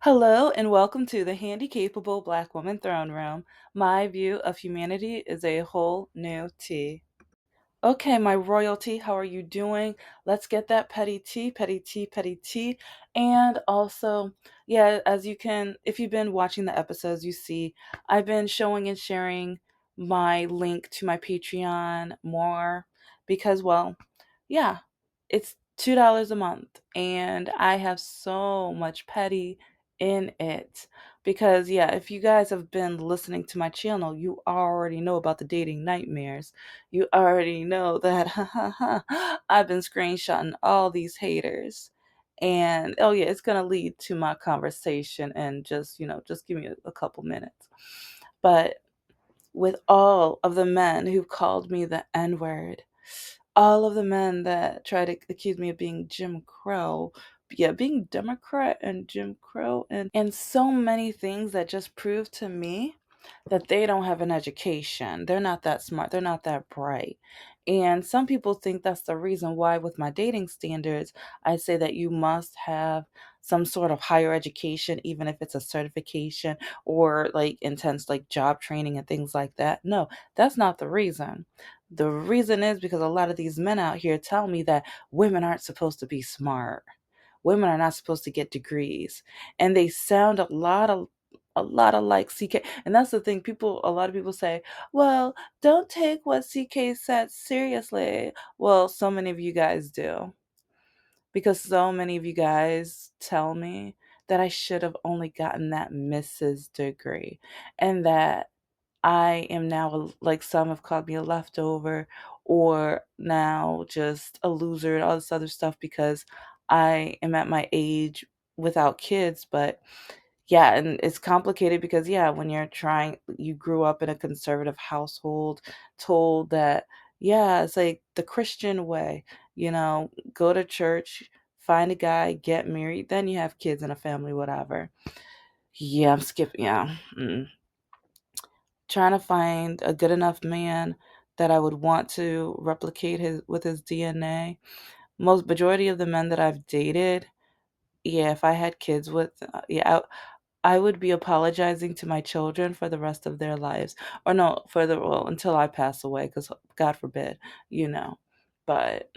Hello and welcome to the Handy Capable Black Woman Throne Room. My view of humanity is a whole new tea. Okay, my royalty, how are you doing? Let's get that petty tea, petty tea, petty tea. And also, yeah, as you can, if you've been watching the episodes, you see I've been showing and sharing my link to my Patreon more because, well, yeah, it's $2 a month and I have so much petty in it. Because, yeah, if you guys have been listening to my channel, you already know about the dating nightmares. You already know that I've been screenshotting all these haters. And oh yeah, it's gonna lead to my conversation and just give me a couple minutes. But with all of the men who called me the N-word, all of the men that try to accuse me of being Jim Crow, yeah, being Democrat and Jim Crow and so many things that just prove to me that they don't have an education. They're not that smart. They're not that bright. And some people think that's the reason why, with my dating standards, I say that you must have some sort of higher education, even if it's a certification or like intense like job training and things like that. No, that's not the reason. The reason is because a lot of these men out here tell me that women aren't supposed to be smart. Women are not supposed to get degrees. And they sound a lot of like CK. And that's the thing. A lot of people say, well, don't take what CK said seriously. Well, so many of you guys do. Because so many of you guys tell me that I should have only gotten that Mrs. degree and that I am now, like some have called me a leftover or now just a loser and all this other stuff because I am at my age without kids. But yeah, and it's complicated because, yeah, when you grew up in a conservative household, told that, yeah, it's like the Christian way, go to church, find a guy, get married, then you have kids and a family, whatever. Yeah, I'm skipping, yeah. Trying to find a good enough man that I would want to replicate his DNA. Most majority of the men that I've dated, yeah, if I had kids with, yeah, I would be apologizing to my children for the rest of their lives, or no, well, until I pass away, because God forbid, you know. But,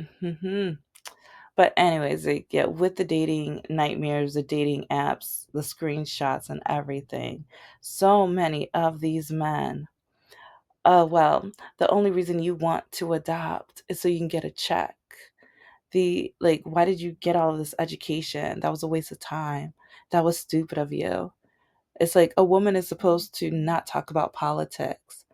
but anyways, like, yeah, with the dating nightmares, the dating apps, the screenshots, and everything, so many of these men. Well, the only reason you want to adopt is so you can get a check. Why did you get all of this education? That was a waste of time. That was stupid of you. It's like a woman is supposed to not talk about politics.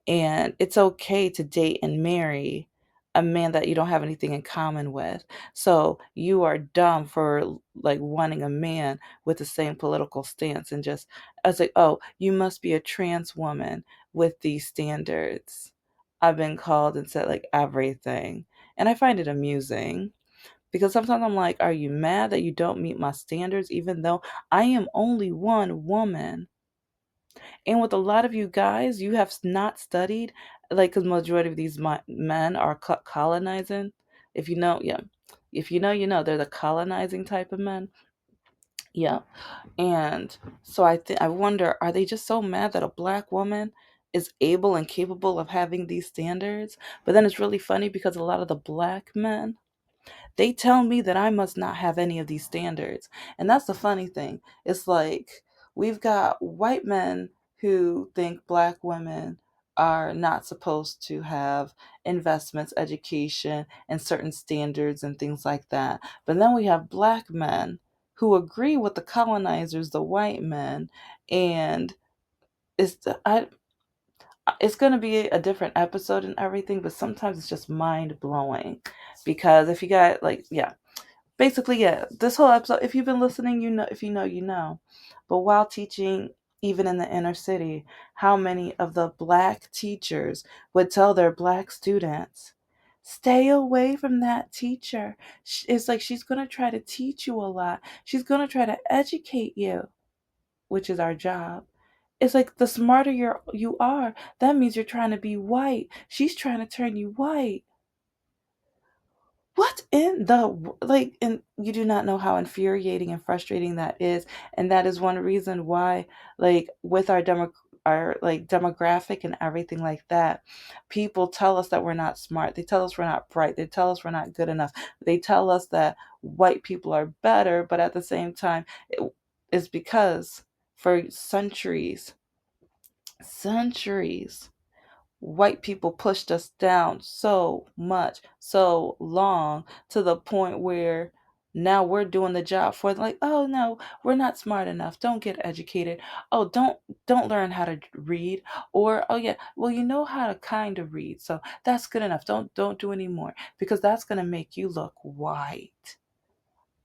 And it's okay to date and marry a man that you don't have anything in common with. So you are dumb for like wanting a man with the same political stance and just, I was like, oh, you must be a trans woman with these standards. I've been called and said like everything. And I find it amusing because sometimes I'm like, are you mad that you don't meet my standards even though I am only one woman? And with a lot of you guys, you have not studied, like, because majority of these men are colonizing. If you know, yeah, if you know, you know, they're the colonizing type of men. Yeah, and so I wonder, are they just so mad that a black woman is able and capable of having these standards? But then it's really funny because a lot of the black men, they tell me that I must not have any of these standards. And that's the funny thing. It's like we've got white men who think black women are not supposed to have investments, education, and certain standards and things like that. But then we have black men who agree with the colonizers, the white men, and it's I it's going to be a different episode and everything, but sometimes it's just mind blowing because if you got like, yeah, basically, yeah, this whole episode, if you've been listening, you know, if you know, you know. But while teaching, even in the inner city, how many of the black teachers would tell their black students, stay away from that teacher. It's like she's going to try to teach you a lot. She's going to try to educate you, which is our job. It's like the smarter you are, that means you're trying to be white. She's trying to turn you white. What in the like? And you do not know how infuriating and frustrating that is, and that is one reason why, like, with our like demographic and everything like that, people tell us that we're not smart. They tell us we're not bright. They tell us we're not good enough. They tell us that white people are better, but at the same time, it is because for centuries white people pushed us down so much, so long, to the point where now we're doing the job for, like, oh no, we're not smart enough, don't get educated, oh don't learn how to read, or oh yeah, well, you know how to kind of read, so that's good enough, don't do any more, because that's going to make you look white.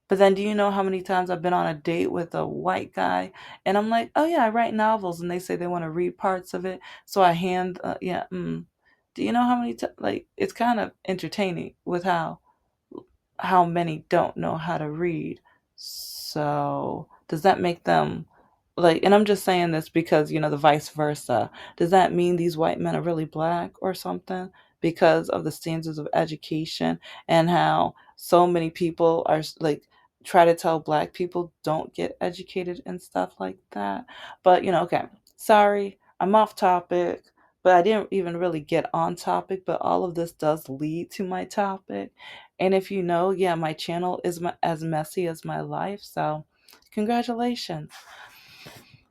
But then, do you know how many times I've been on a date with a white guy, and I'm like, oh yeah, I write novels, and they say they want to read parts of it, so I hand, yeah, Do you know how many times? Like, it's kind of entertaining with how many don't know how to read. So, does that make them like, and I'm just saying this because, the vice versa. Does that mean these white men are really black or something because of the standards of education and how so many people are like try to tell black people don't get educated and stuff like that? But, okay. Sorry, I'm off topic, but I didn't even really get on topic, but all of this does lead to my topic. And if you know, yeah, my channel is as messy as my life. So, congratulations.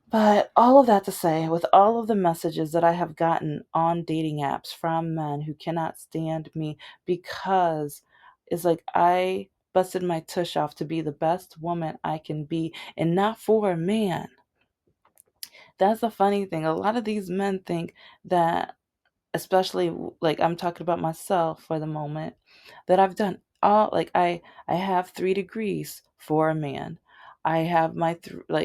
But all of that to say, with all of the messages that I have gotten on dating apps from men who cannot stand me because it's like I busted my tush off to be the best woman I can be and not for a man. That's the funny thing. A lot of these men think that, especially like I'm talking about myself for the moment, that I've done all, like I have 3 degrees for a man. I have my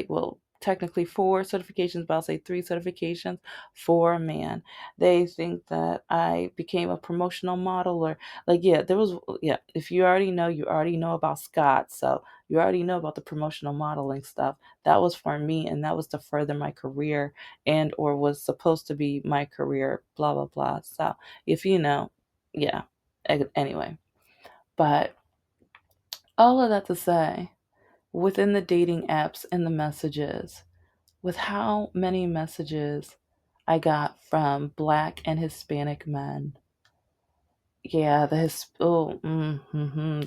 well, technically 4 certifications, but I'll say 3 certifications for a man. They think that I became a promotional model, or like, yeah, there was, yeah, if you already know, you already know about Scott, so you already know about the promotional modeling stuff. That was for me, and that was to further my career, and or was supposed to be my career, blah blah blah. So if you know, yeah, anyway. But all of that to say, within the dating apps and the messages, with how many messages I got from black and Hispanic men, yeah, the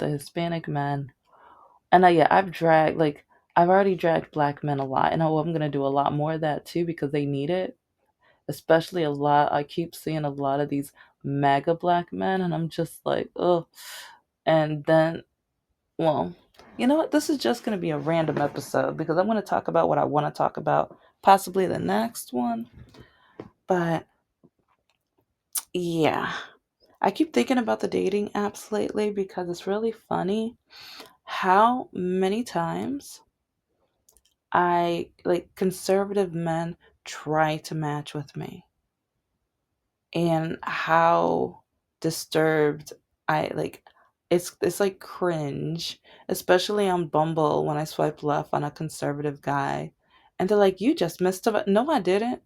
Hispanic men. And yeah, I've already dragged black men a lot, and I'm gonna do a lot more of that too because they need it. Especially a lot, I keep seeing a lot of these MAGA black men, and I'm just like, ugh. And then, well, you know what? This is just going to be a random episode because I'm going to talk about what I want to talk about, possibly the next one. But yeah, I keep thinking about the dating apps lately because it's really funny how many times like conservative men try to match with me, and how disturbed I like it's like cringe, especially on Bumble when I swipe left on a conservative guy and they're like, you just missed a no, I didn't.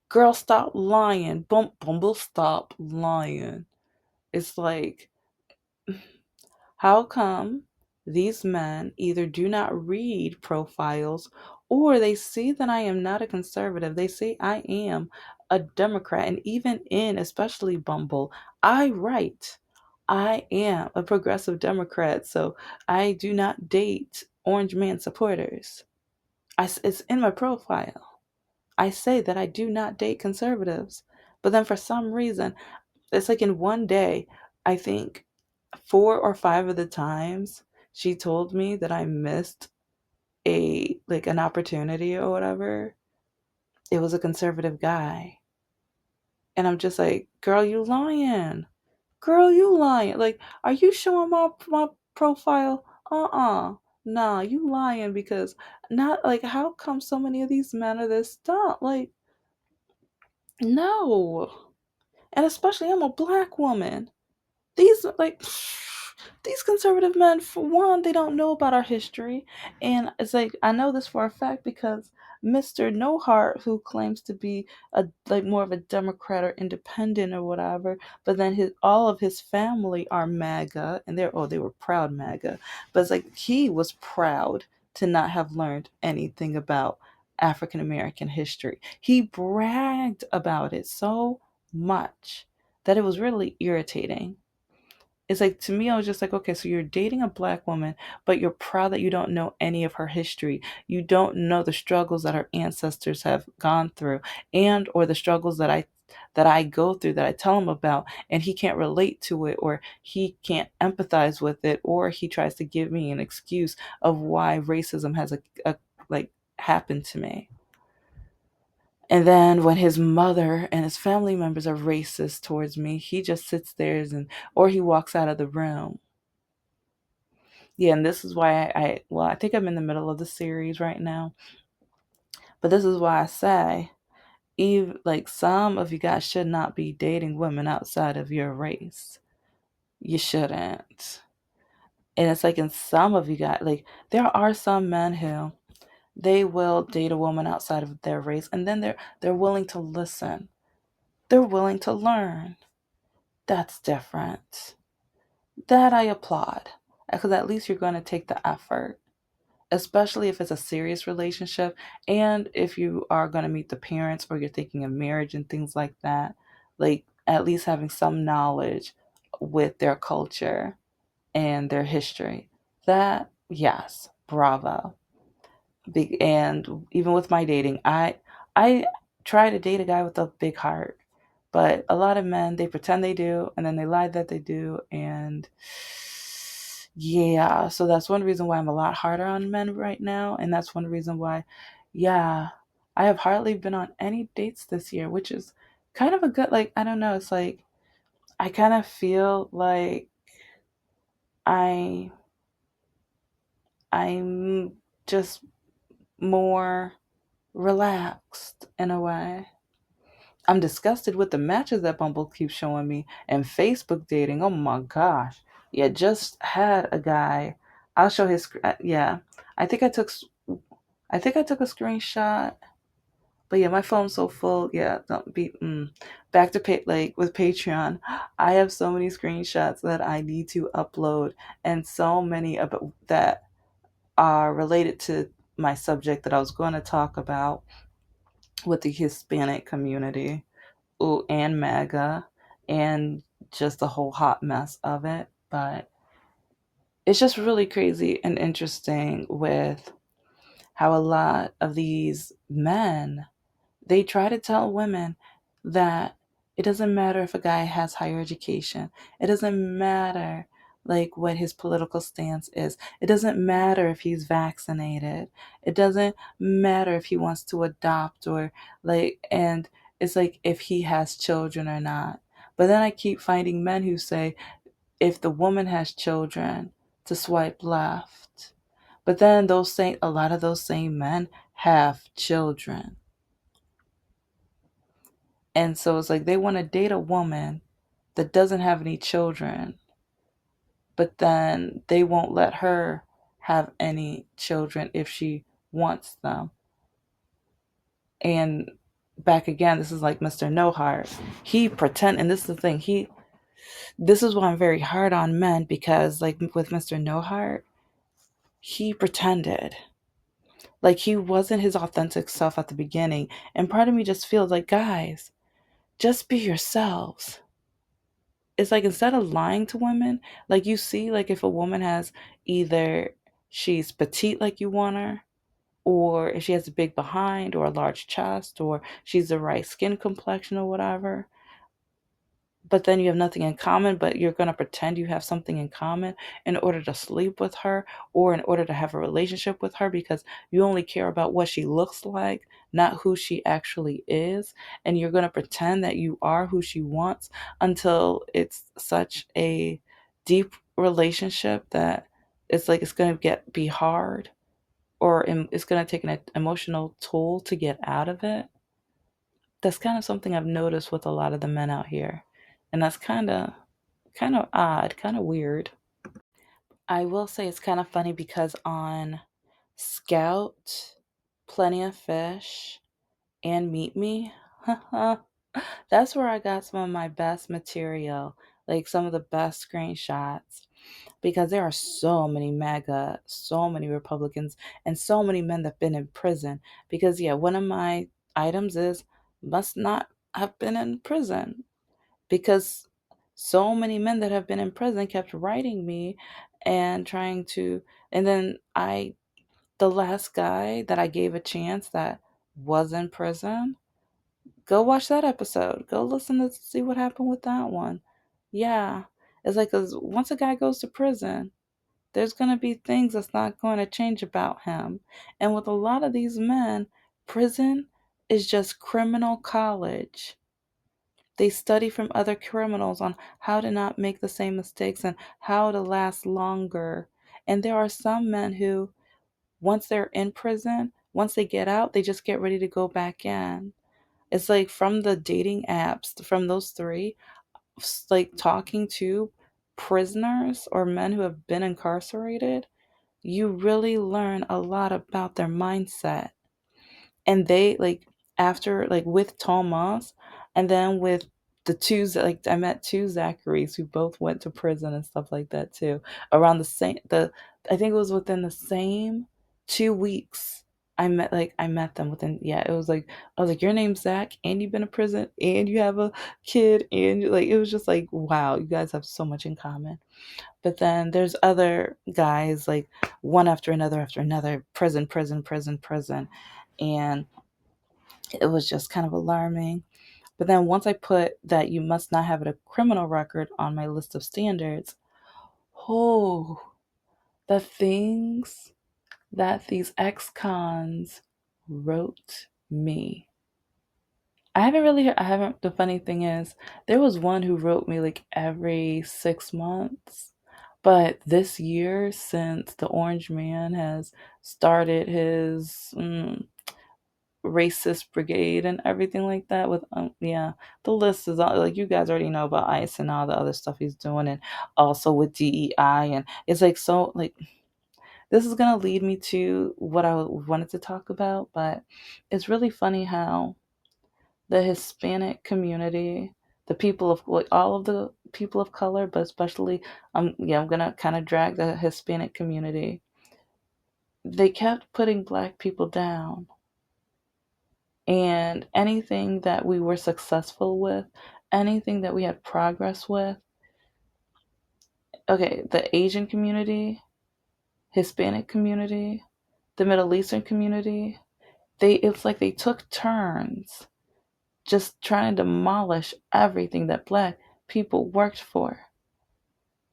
Girl, stop lying. Bumble, stop lying. It's like, how come these men either do not read profiles or they see that I am not a conservative? They say I am a Democrat. And even in, especially Bumble, I write, I am a progressive Democrat. So I do not date Orange Man supporters. It's in my profile. I say that I do not date conservatives. But then for some reason, it's like in one day, I think 4 or 5 of the times she told me that I missed an opportunity or whatever, it was a conservative guy. And I'm just like, girl, you lying. Girl, you lying. Like, are you showing my profile? Nah, you lying because not like how come so many of these men are this dumb? Like, no. And especially I'm a black woman. These like These conservative men, for one, they don't know about our history. And it's like, I know this for a fact because Mr. No Heart, who claims to be a like more of a Democrat or independent or whatever, but then his all of his family are MAGA, and they were proud MAGA. But it's like he was proud to not have learned anything about African American history. He bragged about it so much that it was really irritating. It's like, to me, I was just like, okay, so you're dating a black woman, but you're proud that you don't know any of her history. You don't know the struggles that her ancestors have gone through, and or the struggles that I go through, that I tell him about, and he can't relate to it, or he can't empathize with it, or he tries to give me an excuse of why racism has like happened to me. And then when his mother and his family members are racist towards me, he just sits there and or he walks out of the room. Yeah, and this is why I think I'm in the middle of the series right now, but this is why I say, even like, some of you guys should not be dating women outside of your race. You shouldn't. And it's like, in some of you guys, like, there are some men who they will date a woman outside of their race, and then they're willing to listen. They're willing to learn. That's different. That I applaud, because at least you're going to take the effort, especially if it's a serious relationship, and if you are going to meet the parents, or you're thinking of marriage and things like that. Like, at least having some knowledge with their culture and their history. That, yes, bravo. Big. And even with my dating, I try to date a guy with a big heart, but a lot of men, they pretend they do, and then they lie that they do. And yeah, so that's one reason why I'm a lot harder on men right now, and that's one reason why, yeah, I have hardly been on any dates this year, which is kind of a good, like, I don't know, it's like I kind of feel like I I'm just more relaxed in a way. I'm disgusted with the matches that Bumble keeps showing me, and Facebook dating. Oh my gosh. Yeah, just had a guy. I'll show his. Yeah, I think I took. I think I took a screenshot. But yeah, my phone's so full. Yeah, don't be. Back to like with Patreon. I have so many screenshots that I need to upload, and so many about that are related to my subject that I was going to talk about with the Hispanic community. Ooh, and MAGA, and just the whole hot mess of it. But it's just really crazy and interesting with how a lot of these men, they try to tell women that it doesn't matter if a guy has higher education. It doesn't matter like what his political stance is. It doesn't matter if he's vaccinated. It doesn't matter if he wants to adopt, or like, and it's like if he has children or not. But then I keep finding men who say if the woman has children, to swipe left. But then a lot of those same men have children. And so it's like they want to date a woman that doesn't have any children, but then they won't let her have any children if she wants them. And back again, this is like Mr. No Heart. He pretend, and this is the thing, this is why I'm very hard on men, because like with Mr. No Heart, he pretended. Like, he wasn't his authentic self at the beginning. And part of me just feels like, guys, just be yourselves. It's like, instead of lying to women, like, you see, like, if a woman has either she's petite like you want her, or if she has a big behind or a large chest, or she's the right skin complexion or whatever, but then you have nothing in common, but you're going to pretend you have something in common in order to sleep with her, or in order to have a relationship with her, because you only care about what she looks like, not who she actually is. And you're going to pretend that you are who she wants until it's such a deep relationship that it's like it's going to be hard, or it's going to take an emotional toll to get out of it. That's kind of something I've noticed with a lot of the men out here. And that's kind of odd, kind of weird. I will say it's kind of funny because on Scout, Plenty of Fish, and Meet Me, that's where I got some of my best material, like some of the best screenshots. Because there are so many MAGA, so many Republicans, and so many men that have been in prison. Because, yeah, one of my items is must not have been in prison. Because so many men that have been in prison kept writing me and trying to. And then the last guy that I gave a chance that was in prison, go watch that episode. Go listen to see what happened with that one. Yeah. It's like, 'cause once a guy goes to prison, there's going to be things that's not going to change about him. And with a lot of these men, prison is just criminal college. They study from other criminals on how to not make the same mistakes and how to last longer. And there are some men who, once they're in prison, once they get out, they just get ready to go back in. It's like from the dating apps, from those three, like talking to prisoners or men who have been incarcerated, you really learn a lot about their mindset. And they like after like with Thomas and then with the two like I met two Zacharys who both went to prison and stuff like that too. Around the same the I think it was within the same 2 weeks. I met them within yeah, it was like I was like, your name's Zach and you've been in prison and you have a kid and like it was just like wow, you guys have so much in common. But then there's other guys like one after another, prison, prison, prison, prison. And it was just kind of alarming. But then once I put that you must not have a criminal record on my list of standards, oh, the things that these ex cons wrote me. I haven't, the funny thing is, there was one who wrote me like every 6 months. But this year, since the Orange Man has started his racist brigade and everything like that, with, yeah, the list is all, like, you guys already know about ICE and all the other stuff he's doing, and also with DEI. And it's like, so, like, this is going to lead me to what I wanted to talk about, but it's really funny how the Hispanic community, the people of like all of the people of color, but especially I'm gonna kind of drag the Hispanic community. They kept putting black people down, and anything that we were successful with, anything that we had progress with. Okay, the Asian community, Hispanic community, the Middle Eastern community. It's like they took turns just trying to demolish everything that black people worked for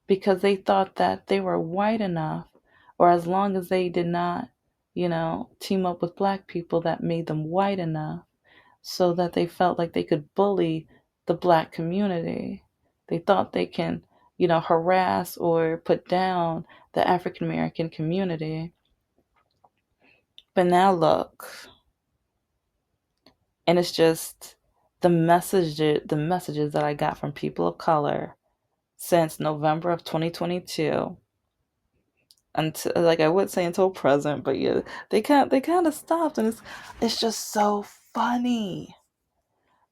because they thought that they were white enough, or as long as they did not, team up with black people, that made them white enough so that they felt like they could bully the black community. They thought they can, harass or put down the African American community. But now look, and it's just the messages that I got from people of color since November of 2022 until, like, I would say until present, but yeah, they kind of stopped, and it's just so funny.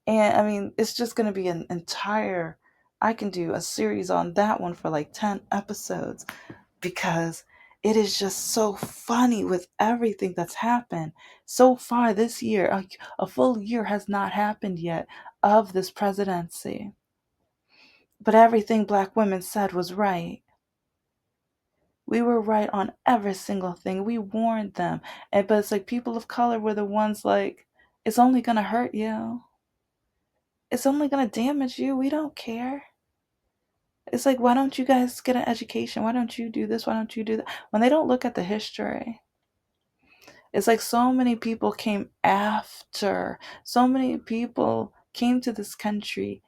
And I mean, it's just going to be an entire, I can do a series on that one for like 10 episodes because it is just so funny with everything that's happened so far this year. A full year has not happened yet of this presidency, but everything black women said was right. We were right on every single thing. We warned them. But it's like people of color were the ones like, it's only going to hurt you. It's only going to damage you. We don't care. It's like, why don't you guys get an education? Why don't you do this? Why don't you do that? When they don't look at the history, it's like so many people came after. So many people came to this country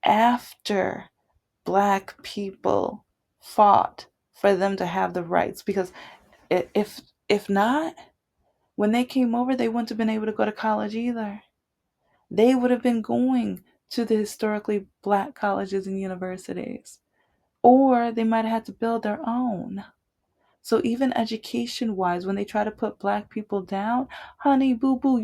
after black people fought for them to have the rights. Because if if not, when they came over, they wouldn't have been able to go to college either. They would have been going to the historically black colleges and universities, or they might have had to build their own. So even education wise, when they try to put black people down, honey boo boo,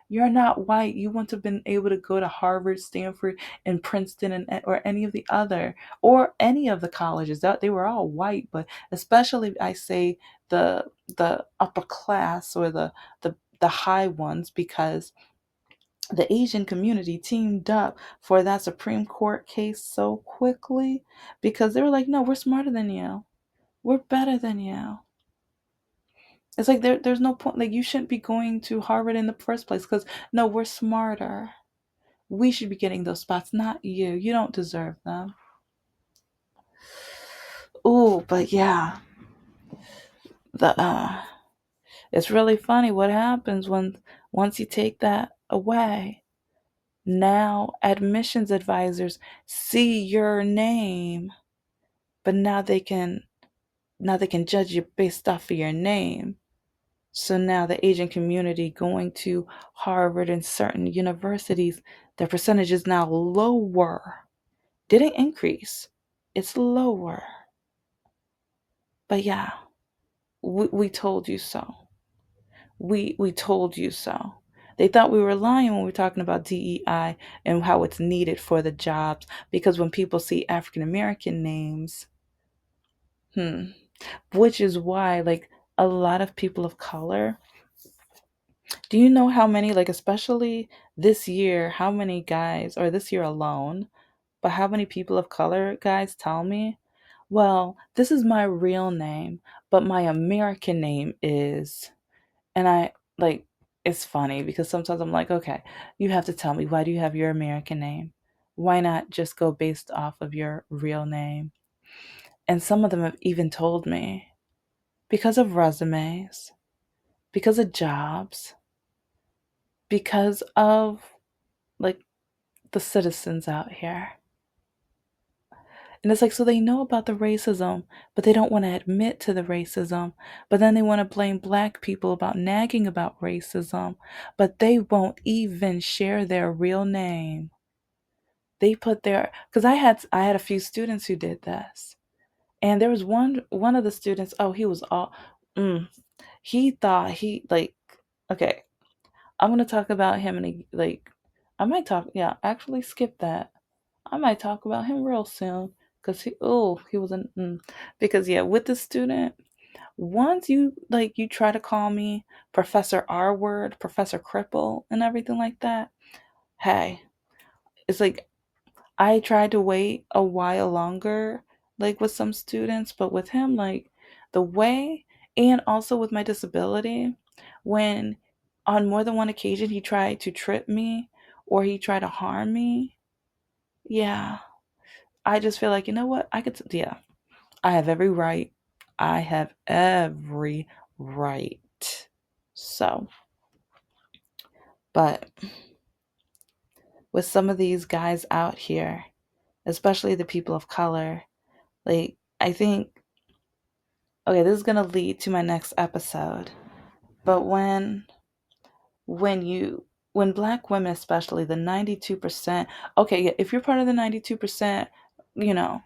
you're not white. You wouldn't have been able to go to Harvard, Stanford, and Princeton, and or any of the other, or any of the colleges. That they were all white, but especially I say the upper class, or the high ones, because the Asian community teamed up for that Supreme Court case so quickly, because they were like, no, we're smarter than you. We're better than you. It's like there's no point. Like, you shouldn't be going to Harvard in the first place, because no, we're smarter. We should be getting those spots, not you. You don't deserve them. Ooh, but yeah, the it's really funny what happens when once you take that away. Now admissions advisors see your name, but now they can judge you based off of your name. So now the Asian community going to Harvard and certain universities, their percentage is now lower. Didn't increase. It's lower. But yeah, we told you so. We told you so. They thought we were lying when we were talking about DEI and how it's needed for the jobs. Because when people see African American names, hmm, which is why, like, a lot of people of color, do you know how many, like, especially this year, how many guys, or this year alone, but how many people of color guys tell me, well, this is my real name, but my American name is, and I, like, it's funny because sometimes I'm like, okay, you have to tell me, why do you have your American name? Why not just go based off of your real name? And some of them have even told me because of resumes, because of jobs, because of, like, the citizens out here. And it's like, so they know about the racism, but they don't want to admit to the racism. But then they want to blame black people about nagging about racism, but they won't even share their real name. They put their, because I had a few students who did this. And there was one of the students, oh, he was all mm, he thought he, like, okay, I'm gonna talk about him, and like, I might talk, yeah, actually skip that. I might talk about him real soon, because he was an because yeah, with the student, once you, like, you try to call me Professor R word, Professor Cripple, and everything like that. Hey, it's like, I tried to wait a while longer, like with some students, but with him, like, the way, and also with my disability, when on more than one occasion he tried to trip me or he tried to harm me, yeah, I just feel like, you know what? Yeah, I have every right. I have every right. So, but with some of these guys out here, especially the people of color, like, I think, okay, this is going to lead to my next episode. But when you when black women, especially the 92%, okay, yeah, if you're part of the 92%, you know,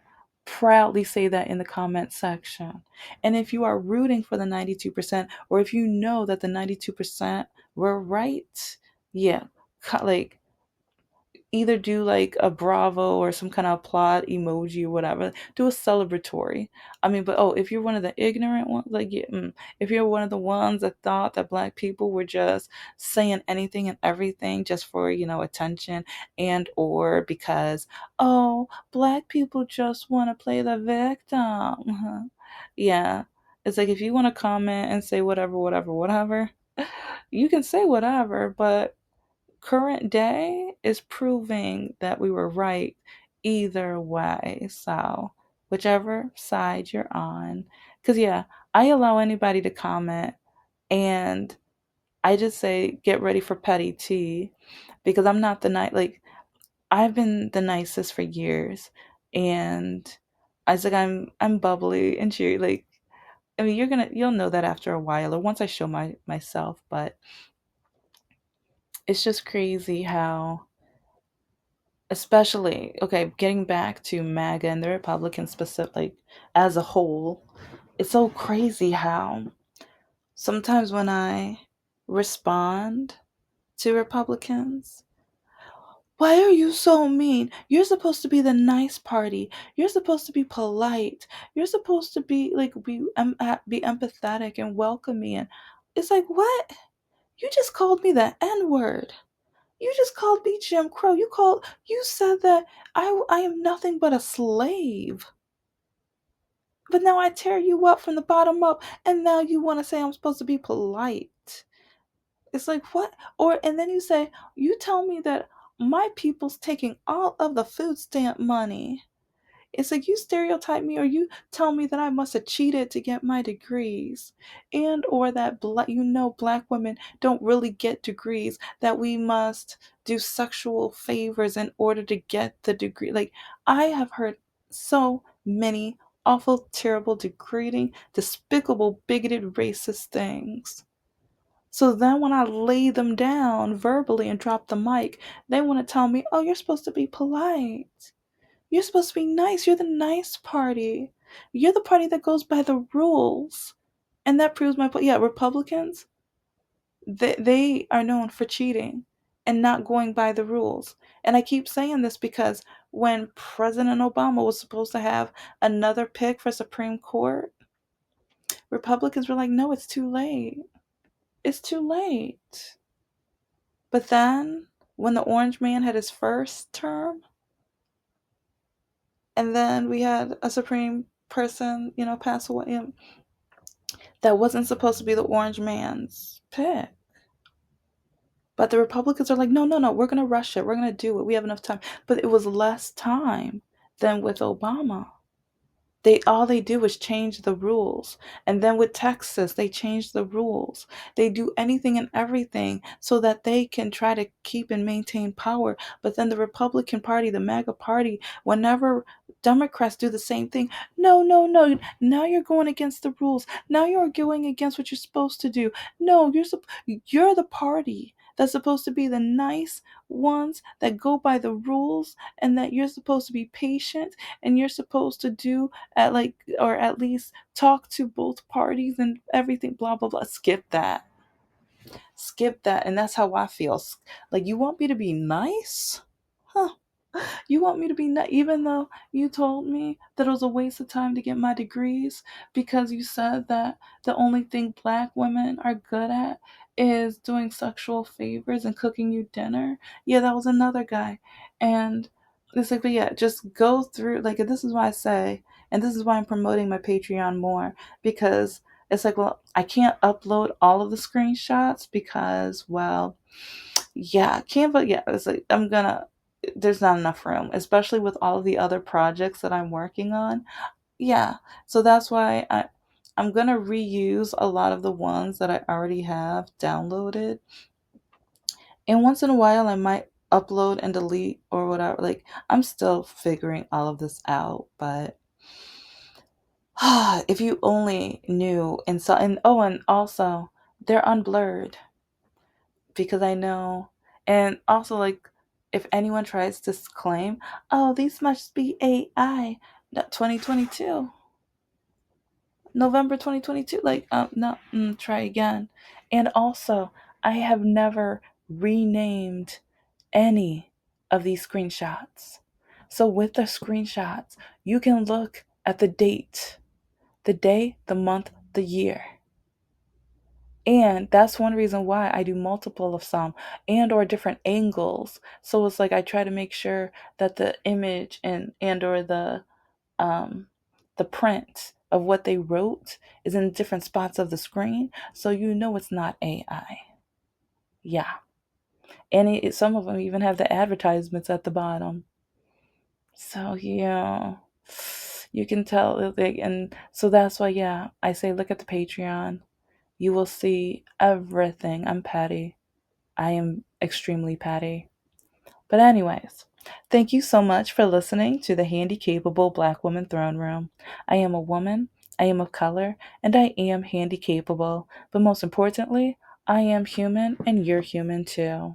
proudly say that in the comment section. And if you are rooting for the 92%, or if you know that the 92% were right, yeah, like, either do like a bravo or some kind of applaud emoji or whatever. Do a celebratory. I mean, but oh, if you're one of the ignorant ones, like, yeah, if you're one of the ones that thought that black people were just saying anything and everything just for, attention, and or because, oh, black people just want to play the victim. Yeah. It's like, if you want to comment and say whatever, whatever, whatever, you can say whatever, but current day is proving that we were right either way. So, whichever side you're on. Because, yeah, I allow anybody to comment, and I just say, get ready for petty tea, because I'm not the night, like, I've been the nicest for years. And I was like, I'm bubbly and cheery. Like, I mean, you'll know that after a while, or once I show myself. But it's just crazy how, especially, okay, getting back to MAGA and the Republicans specific, like, as a whole, It's so crazy how sometimes when I respond to Republicans, why are you so mean? You're supposed to be the nice party. You're supposed to be polite. You're supposed to be like be empathetic and welcoming. And it's like, what? You just called me the N word. You just called me Jim Crow. You said that I am nothing but a slave. But now I tear you up from the bottom up, and now you want to say I'm supposed to be polite. It's like, what? Or, and then you tell me that my people's taking all of the food stamp money. It's like you stereotype me, or you tell me that I must have cheated to get my degrees, and or that black women don't really get degrees, that we must do sexual favors in order to get the degree. Like, I have heard so many awful, terrible, degrading, despicable, bigoted, racist things. So then when I lay them down verbally and drop the mic, they want to tell me, oh, you're supposed to be polite. You're supposed to be nice. You're the nice party. You're the party that goes by the rules. And that proves my point. Yeah, Republicans, they are known for cheating and not going by the rules. And I keep saying this because when President Obama was supposed to have another pick for Supreme Court, Republicans were like, no, it's too late. It's too late. But then, when the Orange Man had his first term, and then we had a Supreme person, pass away, that wasn't supposed to be the Orange Man's pick. But the Republicans are like, no, no, no, we're going to rush it. We're going to do it. We have enough time. But it was less time than with Obama. All they do is change the rules. And then with Texas, they change the rules. They do anything and everything so that they can try to keep and maintain power. But then the Republican Party, the MAGA Party, whenever Democrats do the same thing, no, no, no. Now you're going against the rules. Now you're going against what you're supposed to do. No, you're the party that's supposed to be the nice ones that go by the rules, and that you're supposed to be patient, and you're supposed to do at like, or at least talk to both parties and everything, blah blah blah. Skip that. And that's how I feel. Like, you want me to be nice, huh? You want me to be nice, even though you told me that it was a waste of time to get my degrees, because you said that the only thing black women are good at is doing sexual favors and cooking you dinner. Yeah, that was another guy. And it's like, but yeah, just go through, like, this is why I say, and this is why I'm promoting my Patreon more, because it's like, well, I can't upload all of the screenshots because, well, yeah, Canva, yeah, it's like, there's not enough room, especially with all of the other projects that I'm working on. Yeah, so that's why I'm gonna reuse a lot of the ones that I already have downloaded, and once in a while I might upload and delete or whatever. Like, I'm still figuring all of this out, but if you only knew. And so, and oh, and also they're unblurred, because I know, and also, like, if anyone tries to claim, oh, these must be AI, 2022, November 2022, like, no, try again. And also, I have never renamed any of these screenshots. So with the screenshots, you can look at the date, the day, the month, the year. And that's one reason why I do multiple of some, and or different angles. So it's like I try to make sure that the image and or the print of what they wrote is in different spots of the screen, so you know it's not AI. Yeah. And some of them even have the advertisements at the bottom. So yeah, you can tell. And so that's why, yeah, I say look at the Patreon. You will see everything. I'm petty. I am extremely petty. But anyways, thank you so much for listening to the Handy Capable Black Woman Throne Room. I am a woman, I am of color, and I am handy capable. But most importantly, I am human, and you're human too.